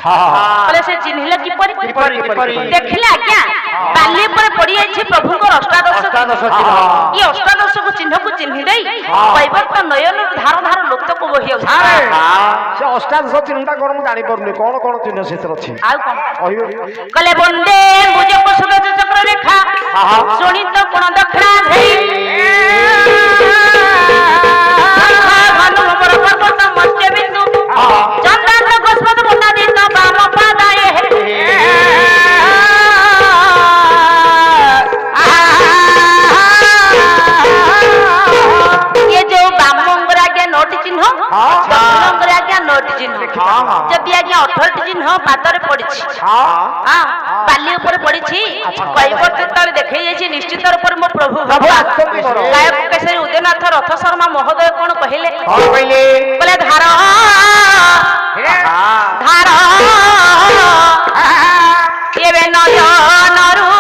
बोले से चिन्हिले किपरि देखिले आज्ञा बाली पर पड़ी आछि प्रभु को अष्टादश चिन्ह ये अष्टादश को चिन्हि देई कैवर्त नयन धार धार लोक को बहि आउ से अष्टादश चिन्हटा कोन मु जानि परनी कोन चिन्ह सेतर अछि आउ कोन कले बंदे मुझे को सुदर्श चक्र रेखा सुनी तो कोन दक्षिणा धई भानु हमर पर्वत मध्य बिंदु चंद्र गोस्पद मुंडा दी तो बाम पादाए ये जो बामंगरा के नोट चिन्ह दक्षिणंगरा के नोट चिन्ह जब आज्ञा 18 चिन्ह पादरे पड़िछि बाली ऊपर पड़िछि कैवर्त तले देखै जायछि निश्चित रूप मो प्रभु गायक केसरी उदयनाथ रथ शर्मा महोदय कोन कहिले बोले धार धार एबे नयनरु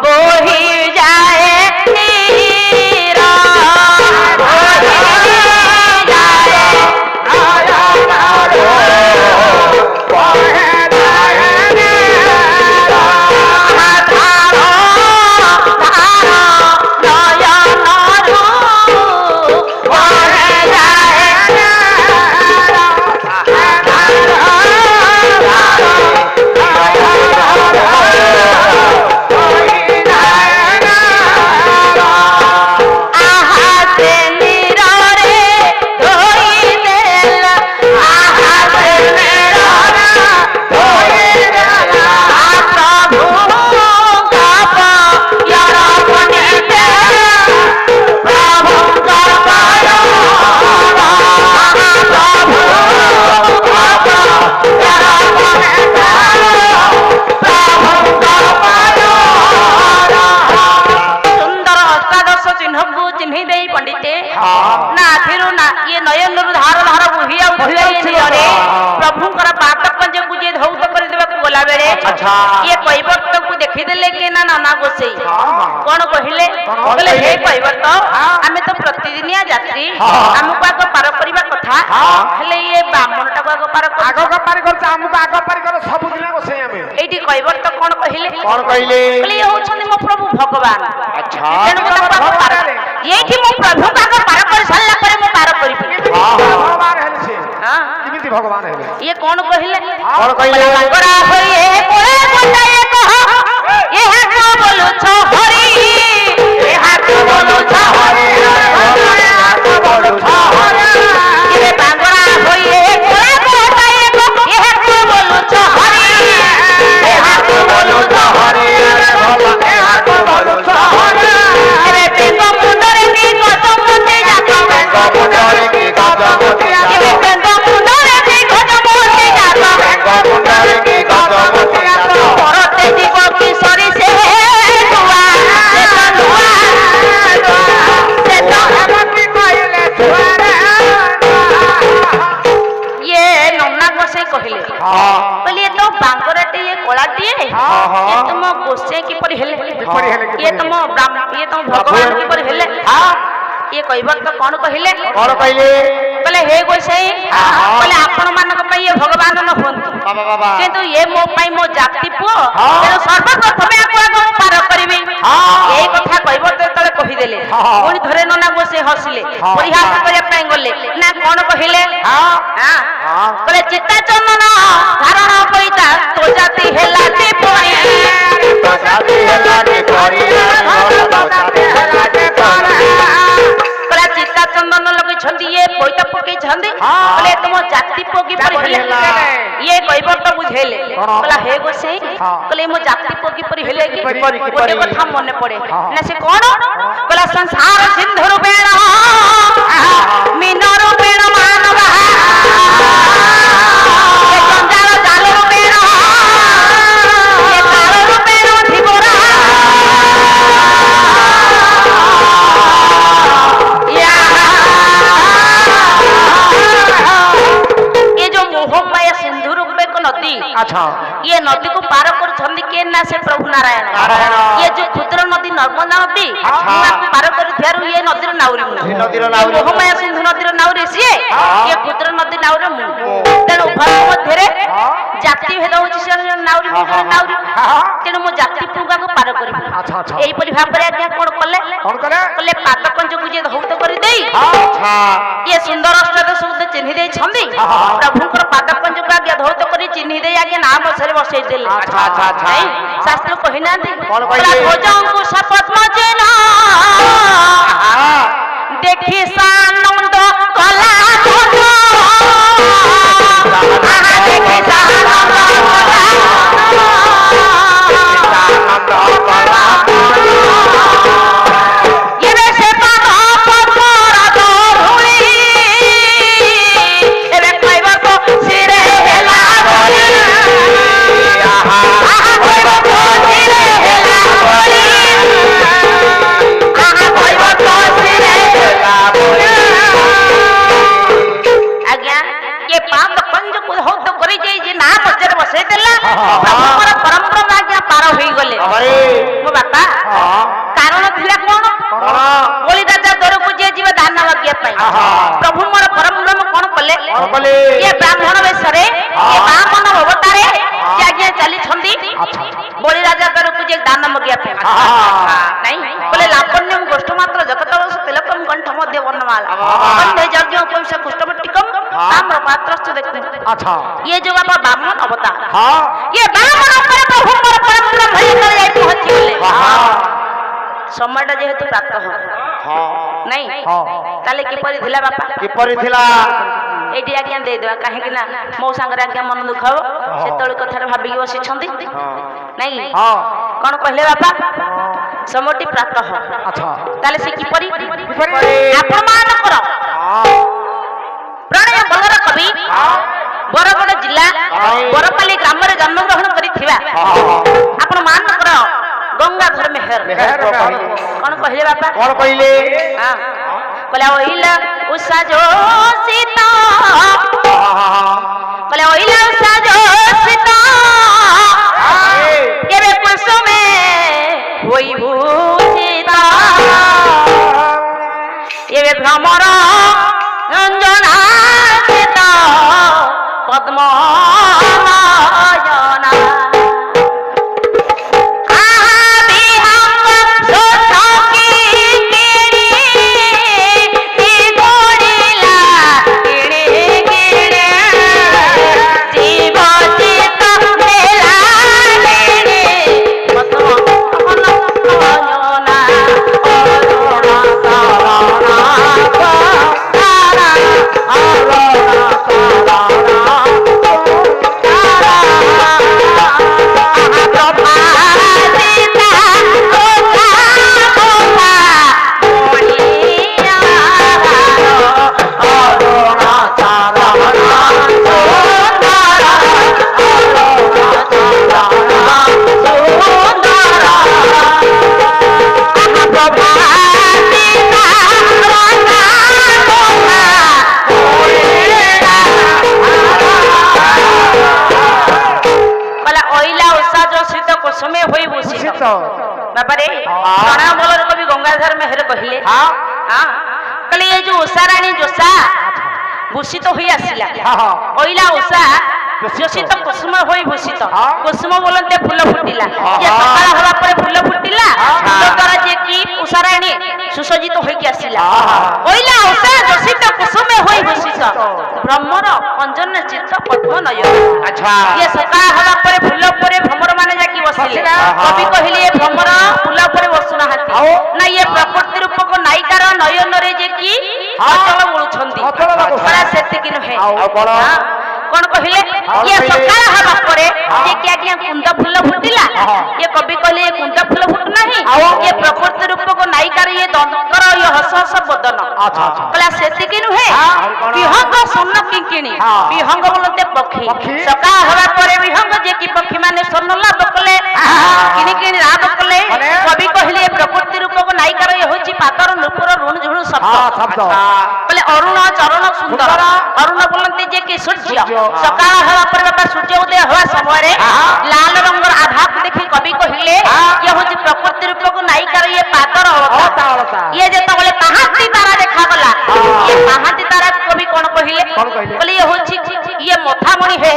बोहि जाए नीरा बोहि जाए नयनरु बोहि जाए नीरा धार नयनरु बोहि जाए प्रभुंकर पाद पंज गुजे धौत कर देबा को बोला बेले ये कैवर्त को देखि देले के ना नाना गोसई कोन कहिले बोले हे कैवर्त हमें तो प्रतिदिनिया यात्री हमको आगो पार करिबा कथा हेले ये ब्राह्मणटा को आगो पार कर हमको आगो पार कर सब दिन गोसई हमें एठी कैवर्त कोन कहिले बोले ये होछन मो प्रभु भगवान अच्छा एठी मो प्रभु का आगो पार कर साला करे मो पार करिबी भगवान हेले से किमिति भगवान हेले ये कौन कहिले बांगरा होइए कोए कोटाए कह ये हाथ बोलु छ हरि ये हाथ बोलु छ हरि ये हाथ बोलु छ हरि ये बांगरा होइए कोए कोटाए कह ये हाथ बोलु छ हरि ये हाथ बोलु छ हरि ये हाथ बोलु छ हरि अरे बेंगो मुंडरे की गजमती जातो बेंगो मुंडरे की गजमती जातो बेंगो मुंडरे की गजमती जातो बेंगो मुंडरे की गजमती जातो परते जीव की सरी से दुआ से तो हमती कहले दुआरे ये नन्ना गोसे कहले बोले तो बांगराटी ये कोलाटी ये तुम गोसे की पर हेले ये तुम ब्राह्मण ये तुम भगवान की पर हेले ये कैवर्त कौन कहले बोले हे गोसाई बोले आपण मानक पई ये भगवान न होंतु किंतु ये मो पई मो जाति पो तेरो सर्वप्रथमे आपको पार करबी ए कथा कैवर्त तले कहि देले कोनी धरे नना गोसे हसिले परिहास करे पई गले ना कौन कहले बोले चित्ता चंदन धारण पईता तो जाति हेला ते पई तो जाति हेला ते पई तो जाति हेला ते पई चित्ता चंदन लगे छंदी ये पोइता पके छंदी बोले तुम जाति पोकी पर हेले ये कैवर्त बुझेले बोला हे गोसाई बोले मो जाति पोकी पर हेले की गोटे कथा मन पड़े ना से कोन बोला संसार सिंधु रूपेण मीन रूपेण मानव ये जंजाल जाल रूपेण ये काल रूपेण धीबरा नदी अच्छा ये नदी को पार कर छंदी के ना से प्रभु नारायण ये जो क्षुद्र नदी नर्मदा नदी को पार कर थियारु ये नदी रो नाउरी मोहमाया सिंधु नदी रो नाउरी से ये क्षुद्र नदी नाउरी मु तेनो ଜାତି ଭେଦ ହଉଛି ସେ ନାଉରୀ ନାଉରୀ ତେଣୁ ମୁଁ ଜାତି ପୁଙ୍ଗାକୁ ପାର କରିବି। ଏଇପରି ଭାବରେ ଆଜ୍ଞା କଣ କଲେ କଲେ ପାଦ ପଞ୍ଚକୁ ଯିଏ ଧୌତ କରିଦେଇ ଇଏ ସୁନ୍ଦର ସବୁ ଚିହ୍ନି ଦେଇଛନ୍ତି ପ୍ରଭୁଙ୍କର ପାଦ ପଞ୍ଚକୁ ଆଜ୍ଞା ଧୌତ କରି ଚିହ୍ନି ଦେଇ ଆଜ୍ଞା ନାଁ ବସାରେ ବସେଇ ଦେଲେ। ଶାସ୍ତ୍ର କହିନାହାନ୍ତି ଭୋଜଙ୍କୁ ସପତ୍ନ ଦେଖି ସାନନ୍ଦ କଲା କାରଣ ଥିଲା କଣ ବଳି ରାଜା ଦରକୁ ଯିଏ ଯିବେ ଦାନ ମାଗିବା ପାଇଁ ପ୍ରଭୁ ମୋର ପରମବ୍ରହ୍ମ କଣ କଲେ ଇଏ ବ୍ରାହ୍ମଣ ବେଶରେ ବାମନ ଅବତାରେ ଆଜ୍ଞା ଚାଲିଛନ୍ତି ବଳି ରାଜା ଦରକୁ ଯିଏ ଦାନ ମାଗିବା ପାଇଁ ନାଇଁ ବୋଲେ ଲାପଣ୍ୟମ ଗୋଷ୍ଠ ମାତ୍ର ଜଗତ ତିଲକମ କଣ୍ଠ ମଧ୍ୟ ବର୍ଣ୍ଣମାଳ କଣ୍ଠେ ଯଜ୍ଞ ପଇସା କୁଷ୍ଠବଟିକମ ତାମ୍ର ପାତ୍ରସ୍ଥ ଦେଖୁ ଇଏ ଯୋଉ ବାପା ବାମନ ଅବତାର ଇଏ ବାମନ ଉପରେ ପ୍ରଭୁ ମୋର ପରମବ୍ରହ୍ମ ଯାଇ ପହଞ୍ଚିଗଲେ। সময়টা যেহেতু প্রাপ্ত হয় নাই তাহলে কিপরি ଥିଲା বাপা কিপরি ଥିଲା এইটি আজ্ঞা ଦେଇଦେବା କାହିଁକି ନା ମୋ ସାଙ୍ଗରେ ଆଜ୍ଞା ମନ ଦୁଃଖ ହବ ସେତେବେଳେ କଥାଟା ଭାବିକି ବସିଛନ୍ତି ନାଇଁ କଣ କହିଲେ ବାପା ସମୟଟି ପ୍ରାପ୍ତ ହ ତାହେଲେ ସେ କିପରି ଆପଣମାନଙ୍କର ପ୍ରାଣୟ ବଲର କବି ବରଗଡ଼ ଜିଲ୍ଲା ବରପାଲି ଗ୍ରାମରେ ଜନ୍ମଗ୍ରହଣ କରିଥିବା ଆପଣ ମାନଙ୍କର ଗଙ୍ଗାଧର ମେହେର କଣ କହିଲେ ବାପା କଣ କହିଲେ କହିଲେ ଓଇଲା ଉଷା ଯୋଶିତା କହିଲେ ଓଇଲା ଉଷା ଯୋଶିତା କେବେ କୁସୁମେ ହୋଇ ଭୂଷିତା ଏବେ ଭ୍ରମର ରଞ୍ଜନା পদ্ম बाबारे प्राणा बलर कवि गंगाधर मेहर कहले कहले ये जो उषा रानी जोशा भूषित होई आसिला ओइला उषा जोशित कुसुम होई भूषित कुसुम बोलते फूल फुटिला ये सकाळ हवा परे फूल फुटिला फूल द्वारा जे की उषा रानी सुसज्जित होई के आसिला ओइला उषा जोशित कुसुम होई भूषित ब्रह्मर अंजन चित्त पद्म नयन अच्छा ये सकाळ हवा परे फूल परे भ्रमर माने जाकी बसिले कवि कहिले ये भ्रमर फूल परे बसुना हाथी ना ये प्रकृति रूपक नायिकार नयन रे जे की अचल बोलुछंती बड़ा सेति कि नहे कौन कहले ये सकाळ हवा परे जे कि आज्ञा कुंद फूल फुटिला ये कवि कहले ये कुंद फूल फुट नाही ये प्रकृति रूपक नायिकार ये दंतर ये हस हस बदन अच्छा अच्छा कहला सेति कि नहे विहंग सोन किंकिणी विहंग बोलते पक्षी सकाळ हवा परे विहंग जे कि पक्षी माने सोन लाभ कले किनि किनि लाभ कले कवि कहले प्रकृति रूपक नायिकार ये होची पातर नुपुर ऋण झुण शब्द कहले अरुण चरण सुंदर अरुण बोलते जे कि सूर्य सकाळ हवा पर बाबा सूर्य उदय हवा समय लाल रंग आभा देखि कवि कहले ये होची प्रकृति रूपक नायिकार ये पातर अवतार ये जेतबले पाहाती तारा देखा गला ये पाहाती तारा कवि कोन कहले कहले ये होची ये मथामणि हे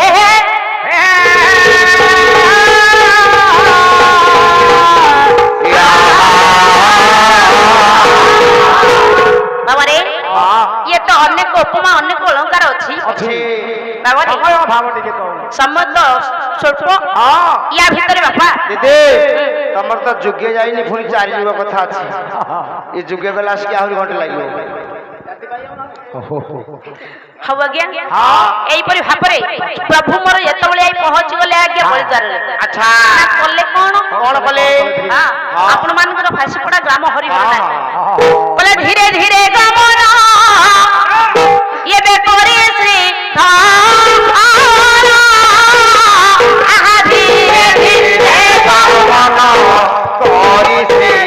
ବାବାରେ ସମୟ ଅଭାବ ଟିକେ କଣ ସମୟ ତ ସ୍ୱଳ୍ପ ହଁ ୟା ଭିତରେ ବାପା ଦିଦି ତମର ତ ଯୁଗେ ଯାଇନି ପୁଣି ଚାରି ଯୁଗ କଥା ଅଛି ଏ ଯୁଗେ ବେলা ଆସିକି ଆହୁରି ଘଣ୍ଟେ ଲାଗିବ ହଉ ଆଜ୍ଞା ଏଇପରି ଭାବରେ ପ୍ରଭୁ ମୋର ଯେତେବେଳେ ଆଇ ପହଞ୍ଚି ଗଲେ ଆଜ୍ଞା ବଳିଦାରରେ ଆଚ୍ଛା କଲେ କଣ କଲେ ଆପଣ ମାନଙ୍କର ଫାଶୀପଡା ଗ୍ରାମ ହରିହର କଲେ ଧୀରେ ଧୀରେ ଗମନ ଏବେ କରି ଶ୍ରୀ ଧୀରେ ଧୀରେ ଗମନ କରି ଶ୍ରୀ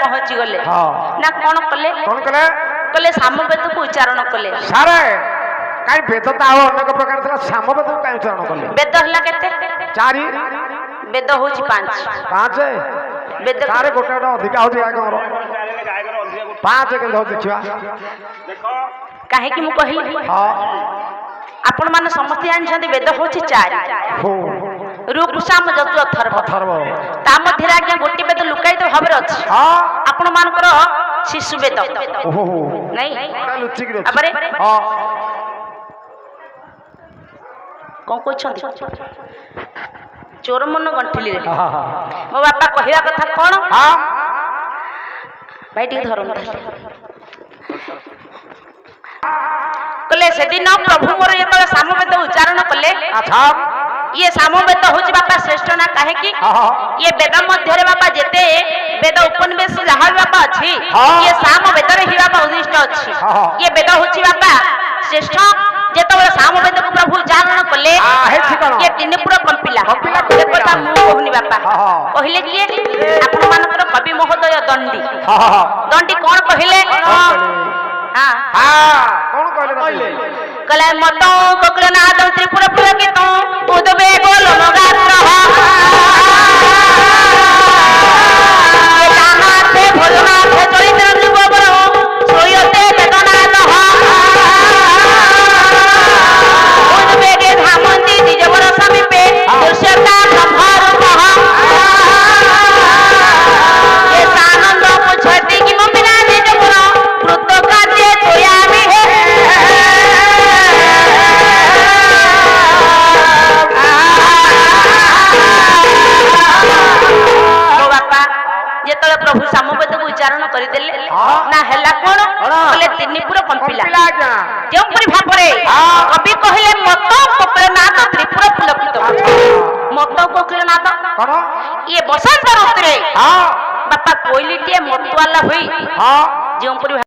ପହଞ୍ଚି ଗଲେ ନା କଣ କଲେ କଲେ ସାମବେଦକୁ ଉଚ୍ଚାରଣ କଲେ ସାରେ କାଇଁ ବେଦ ତ ଆଉ ଅନେକ ପ୍ରକାର ଥିଲା ସାମବେଦକୁ କାଇଁ ଉଚ୍ଚାରଣ କଲେ ବେଦ ହେଲା କେତେ 4 ବେଦ ହଉଛି 5 ବେଦ ସାରେ ଗୋଟେ ଗୋଟେ ଅଧିକା ହଉଛି ଗାୟକଙ୍କର 5 କେମିତି ହଉ ଦେଖିବା କାହିଁକି ମୁଁ କହିଲି ଆପଣ ମାନେ ସମସ୍ତେ ଜାଣିଛନ୍ତି ବେଦ ହଉଛି 4 ଋକ୍ସାମ ଯଜୁ ଅଥର୍ବ ତା ମଧ୍ୟରେ ଆଜ୍ଞା ଗୋଟି ବେଦ ଲୁକାୟିତ ଭାବରେ ଅଛି ଆପଣ ମାନଙ୍କର ଶିଶୁ ବେଦ ନାଇଁ କଣ କହୁଛନ୍ତି ଚୋର ମନ ଗଣ୍ଠିଲିରେ ମୋ ବାପା କହିବା କଥା କଣ ଭାଇ ଟିକେ ଧରନ୍ତୁ କଲେ ସେଦିନ ପ୍ରଭୁ ମୋର ଯେତେବେଳେ ସାମବେଦ ଉଚ୍ଚାରଣ କଲେ ये सामवेद हूँ बापा श्रेष्ठ ना कहे कि ये वेद मध्य बापा जेते वेद उपनिवेश जहाँ बापा अच्छी ये सामवेद ही बापा उद्दिष्ट अच्छी ये वेद हूँ बापा श्रेष्ठ जेतबे सामवेद को प्रभु उच्चारण कले ये तीन पूरा कंपिला देखता मु कहूनी बापा कहले कि आपण मानकर कवि महोदय दंडी दंडी कौन कहले कला मत कोकलनाथ त्रिपुर पुलकित उद्वेग लोमगात्र नाथे भोलनाथ चरित्र युगवर सोयते वेदनाथ उद्वेगे धामन्ति द्विजवर समीपे दृश्यता ब्रह्मरूप ये आनंद पुछति किम बिना निजपुर कृतकार्ये तोयामि जेतले प्रभु सामवेद को उच्चारण करदेले ना हैला कोन बोले तिनिपुर कंपिला जेउ परि भापरे कवि कहले मत कोकलनाथ त्रिपुर पुलकित मत कोकलनाथ कोन ये बसंत ऋतु रे बापा कोइलीटिए मतवाला होई जेउ परि